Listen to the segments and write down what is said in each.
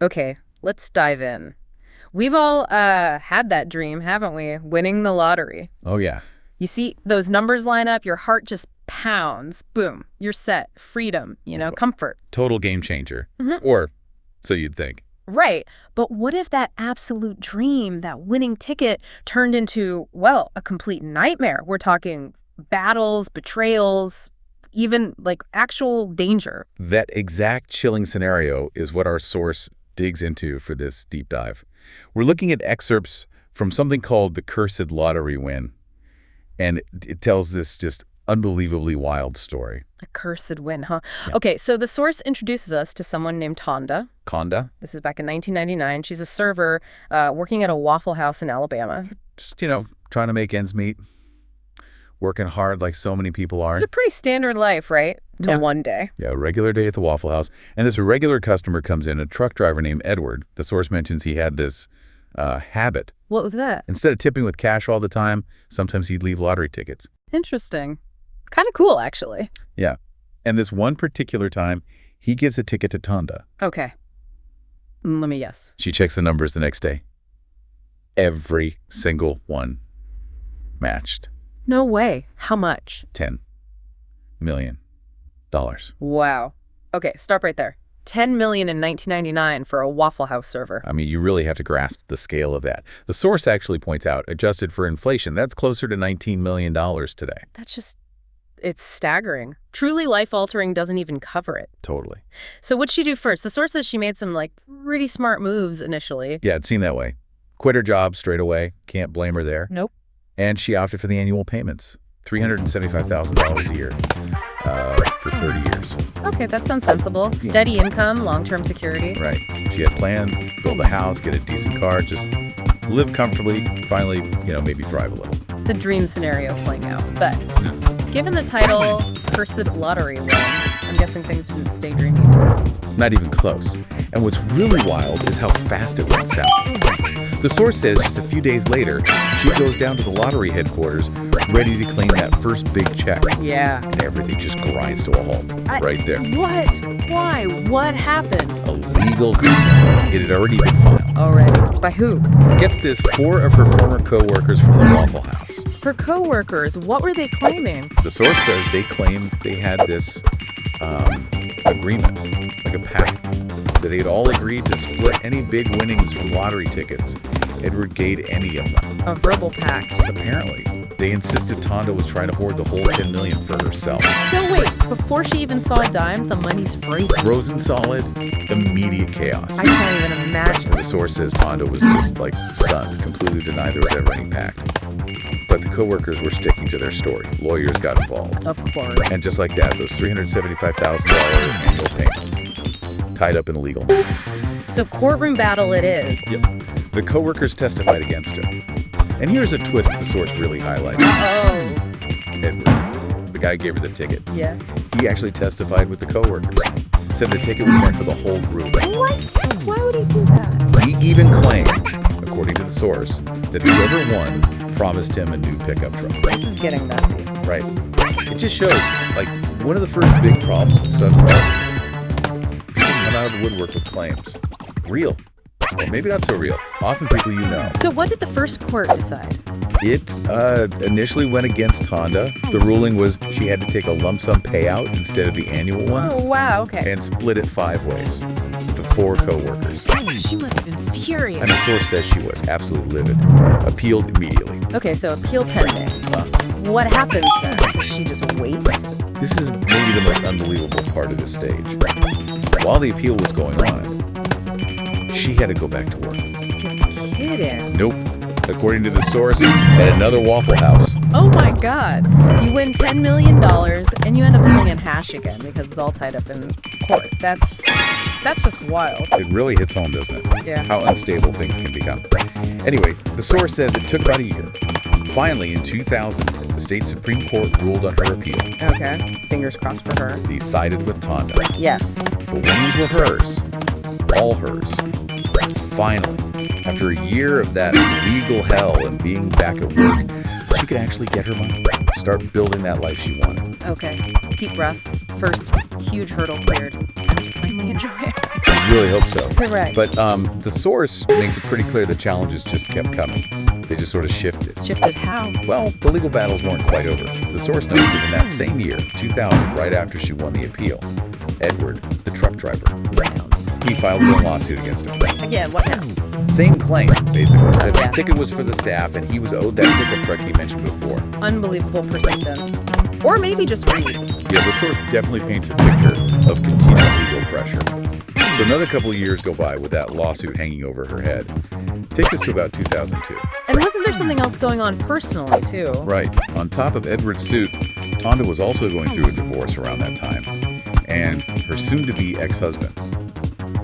Okay, let's dive in. We've all had that dream, haven't we? Winning the lottery. Oh, yeah. You see those numbers line up, your heart just pounds. Boom, you're set. Freedom, comfort. Total game changer. Mhm. Or so you'd think. Right. But what if that absolute dream, that winning ticket, turned into, well, a complete nightmare? We're talking battles, betrayals, even like actual danger. That exact chilling scenario is what our source digs into for this deep dive. We're looking at excerpts from something called The Cursed Lottery Win, and it tells this just unbelievably wild story. A cursed win, huh? Yeah. Okay, so the source introduces us to someone named Tonda. Conda, This is back in 1999. She's a server working at a Waffle House in Alabama. just, trying to make ends meet, working hard like so many people are. It's a pretty standard life, right? Till Yeah. one day. Yeah, a regular day at the Waffle House. And this regular customer comes in, a truck driver named Edward. The source mentions he had this habit. What was that? Instead of tipping with cash all the time, sometimes he'd leave lottery tickets. Interesting. Kind of cool, actually. Yeah. And this one particular time, he gives a ticket to Tonda. Okay. Let me guess. She checks the numbers the next day. Every single one matched. No way. How much? $10 million. Wow. Okay, stop right there. $10 million in 1999 for a Waffle House server. I mean, you really have to grasp the scale of that. The source actually points out, adjusted for inflation, that's closer to $19 million today. It's staggering. Truly life-altering doesn't even cover it. Totally. So what'd she do first? The source says she made some, pretty smart moves initially. Yeah, it seemed that way. Quit her job straight away. Can't blame her there. Nope. And she opted for the annual payments. $375,000 a year for 30 years. Okay, that sounds sensible. Steady income, long-term security. Right. She had plans, build a house, get a decent car, just live comfortably, finally, maybe thrive a little. The dream scenario playing out. But given the title, Cursed Lottery Win, I'm guessing things didn't stay dreamy. Not even close. And what's really wild is how fast it went south. The source says just a few days later, she goes down to the lottery headquarters, ready to claim that first big check. Yeah. And everything just grinds to a halt right there. What? Why? What happened? A legal complaint. It had already been filed. Already. By who? Gets this, 4 of her former co-workers from the Waffle House. Her co-workers. What were they claiming? The source says they claimed they had this agreement, like a pact, that they'd all agreed to split any big winnings from lottery tickets. Edward gave any of them. A verbal pact. Apparently. They insisted Tonda was trying to hoard the whole $10 million for herself. So wait, before she even saw a dime, the money's frozen. Frozen solid, immediate chaos. I can't even imagine. The source says Tonda was just stunned, completely denied there was ever any pact. But the co-workers were sticking to their story. Lawyers got involved. Of course. And just like that, those $375,000 annual payments tied up in legal knots. So courtroom battle it is. Yep. The co-workers testified against her. And here's a twist the source really highlights. Uh-oh. Edward, the guy who gave her the ticket, Yeah. he actually testified with the co-workers. Said the ticket was meant for the whole group. What? Why would he do that? He even claimed, according to the source, that whoever won promised him a new pickup truck. This is getting messy. Right. It just shows, one of the first big problems with sudden wealth, people come out of the woodwork with claims. Real. Or maybe not so real. Often people you know. So what did the first court decide? It initially went against Tonda. The ruling was she had to take a lump sum payout instead of the annual ones. Oh, wow, okay. And split it 5 ways. The 4 co-workers. She must have been furious. And the source says she was absolutely livid. Appealed immediately. Okay, so appeal pending. What happens then? Does she just wait? This is maybe the most unbelievable part of this stage. While the appeal was going on, she had to go back to work. You're kidding. Nope. According to the source, at another Waffle House. Oh my God. You win $10 million and you end up slinging hash again because it's all tied up in court. That's just wild. It really hits home, doesn't it? Yeah. How unstable things can become. Anyway, the source says it took about a year. Finally, in 2000, the state Supreme Court ruled on her appeal. Okay. Fingers crossed for her. They sided with Tonda. Yes. The winnings were hers. All hers. Finally, after a year of that legal hell and being back at work, she could actually get her money. Start building that life she wanted. Okay. Deep breath. First huge hurdle cleared. Finally enjoy it. Really hope so. Correct. But the source makes it pretty clear the challenges just kept coming. They just sort of shifted. Shifted how? Well, the legal battles weren't quite over. The source notes that in that same year, 2000, right after she won the appeal, Edward, the truck driver, he filed a lawsuit against her. Again, what now? Same claim, basically. The Yeah. ticket was for the staff, and he was owed that pickup truck he mentioned before. Unbelievable persistence. Or maybe just greed. Yeah, the source definitely paints a picture of continued legal pressure. So another couple of years go by with that lawsuit hanging over her head. Takes us to about 2002. And wasn't there something else going on personally, too? Right. On top of Edward's suit, Tonda was also going through a divorce around that time. And her soon-to-be ex-husband.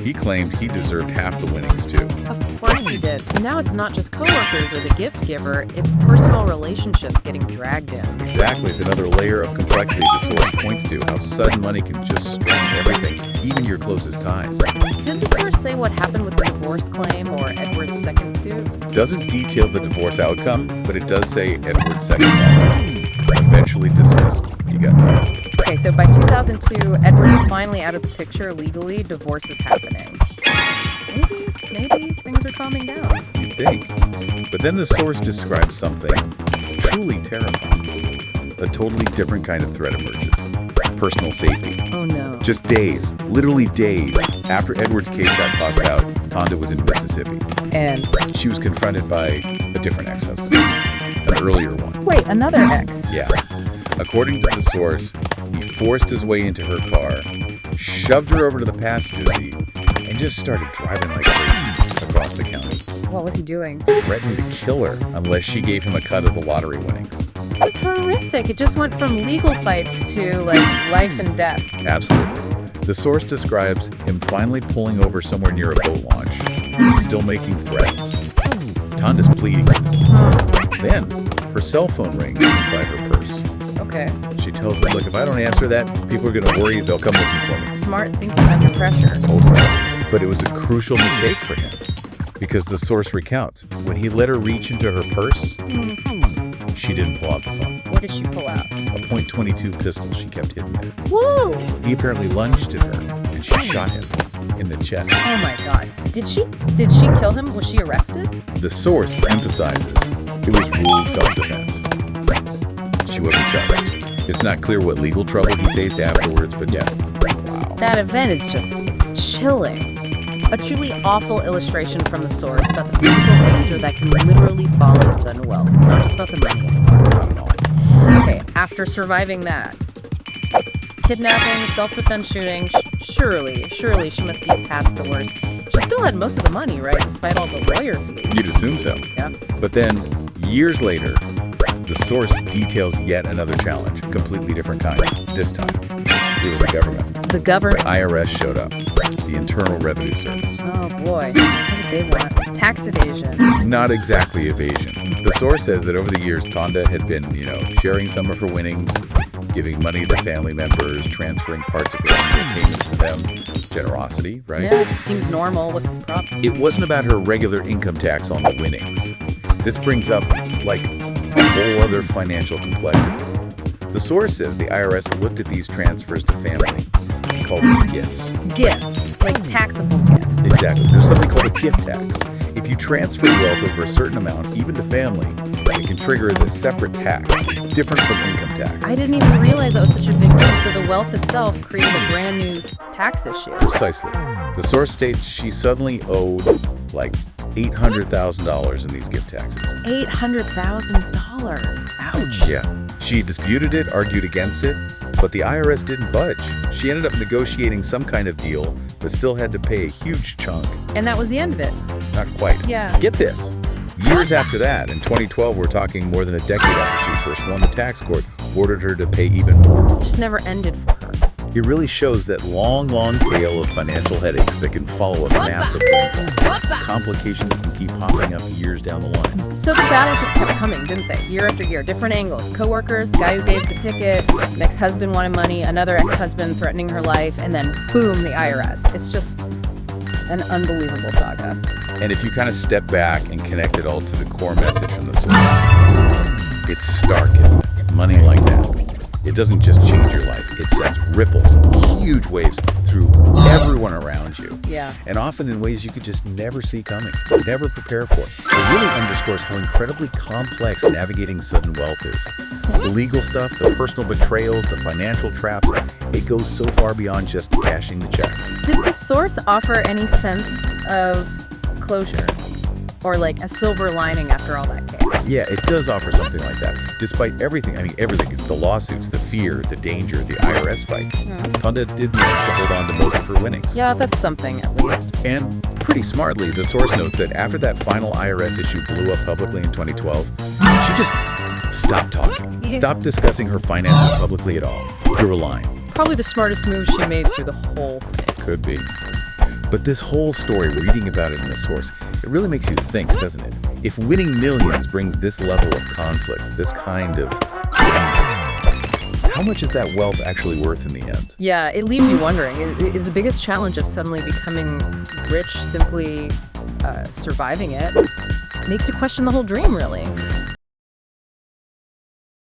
He claimed he deserved half the winnings, too. Of course he did. So now it's not just coworkers or the gift giver, it's personal relationships getting dragged in. Exactly. It's another layer of complexity the source points to, how sudden money can just strain everything, even your closest ties. Did the source say what happened with the divorce claim or Edward's second suit? Doesn't detail the divorce outcome, but it does say Edward's second lawsuit. Eventually dismissed. You got that. Okay, so by 2002, Edward is finally out of the picture legally. Divorce is happening. Maybe things are calming down. You'd think. But then the source describes something truly terrifying. A totally different kind of threat emerges. Personal safety. Oh no. Just days, literally days, after Edward's case got tossed out, Tonda was in Mississippi. And She was confronted by a different ex-husband. An earlier one. wait, another ex. Yeah. According to the source, he forced his way into her car, shoved her over to the passenger seat, and just started driving like crazy across the county. What was he doing? Threatening to kill her unless she gave him a cut of the lottery winnings. This is horrific. It just went from legal fights to like life and death. Absolutely. The source describes him finally pulling over somewhere near a boat launch, still making threats. Tonda's pleading with him. Then, her cell phone rings inside her purse. Okay. She tells him, look, if I don't answer that, people are going to worry they'll come looking for me. Smart thinking under pressure. But it was a crucial mistake for him, because the source recounts, when he let her reach into her purse, she didn't pull out the phone. What did she pull out? A .22 pistol she kept hidden there. Whoa! He apparently lunged at her, and she shot him in the chest. Oh my god. Did she kill him? Was she arrested? The source emphasizes it was ruled self-defense. She wasn't charged. It's not clear what legal trouble he faced afterwards, but yes, wow. That event is it's chilling. A truly awful illustration from the source about the physical danger that can literally follow sudden wealth. It's not just about the money anymore. Not at all. Okay, after surviving that, kidnapping, self-defense shooting, surely she must be past the worst. She still had most of the money, right, despite all the lawyer fees. You'd assume so. Yeah. But then, years later, the source details yet another challenge, completely different kind. This time, it was the government. The government. IRS showed up, the Internal Revenue Service. Oh boy, what did they want? Tax evasion. Not exactly evasion. The source says that over the years, Tonda had been, sharing some of her winnings, giving money to family members, transferring parts of her annual payments to them. Generosity, right? Yeah, it seems normal. What's the problem? It wasn't about her regular income tax on the winnings. This brings up, like, a whole other financial complexity. The source says the IRS looked at these transfers to family and called them gifts. Gifts, like taxable gifts. Exactly. There's something called a gift tax. If you transfer wealth over a certain amount, even to family, it can trigger the separate tax. It's different from income tax. I didn't even realize that was such a big deal. So the wealth itself created a brand new tax issue. Precisely. The source states she suddenly owed like $800,000 in these gift taxes. $800,000. Ouch. Yeah. She disputed it, argued against it, but the IRS didn't budge. She ended up negotiating some kind of deal, but still had to pay a huge chunk. And that was the end of it. Not quite. Yeah. Get this. Years after that, in 2012, we're talking more than a decade after she first won, the tax court ordered her to pay even more. It just never ended for her. It really shows that long tail of financial headaches that can follow a massive windfall. Complications can keep popping up years down the line. So the battles just kept coming, didn't they? Year after year, different angles. Coworkers, the guy who gave the ticket, an ex-husband wanted money, another ex-husband threatening her life, and then boom, the IRS. It's just an unbelievable saga. And if you kind of step back and connect it all to the core message from the source, it's stark, isn't it? Money like that. It doesn't just change your life. It sends ripples, huge waves through everyone around you. Yeah. And often in ways you could just never see coming, never prepare for. It really underscores how incredibly complex navigating sudden wealth is. The legal stuff, the personal betrayals, the financial traps, it goes so far beyond just cashing the check. Did the source offer any sense of closure? Or like a silver lining after all that chaos? Yeah, it does offer something like that. Despite everything, everything, the lawsuits, the fear, the danger, the IRS fight, Punda did manage to hold on to most of her winnings. Yeah, that's something at least. And pretty smartly, the source notes that after that final IRS issue blew up publicly in 2012, she just stopped talking, stopped discussing her finances publicly at all, drew a line. Probably the smartest move she made through the whole thing. Could be. But this whole story, reading about it in the source, it really makes you think, doesn't it? If winning millions brings this level of conflict, this kind of danger, how much is that wealth actually worth in the end? Yeah, it leaves you wondering, is the biggest challenge of suddenly becoming rich simply surviving it? Makes you question the whole dream, really.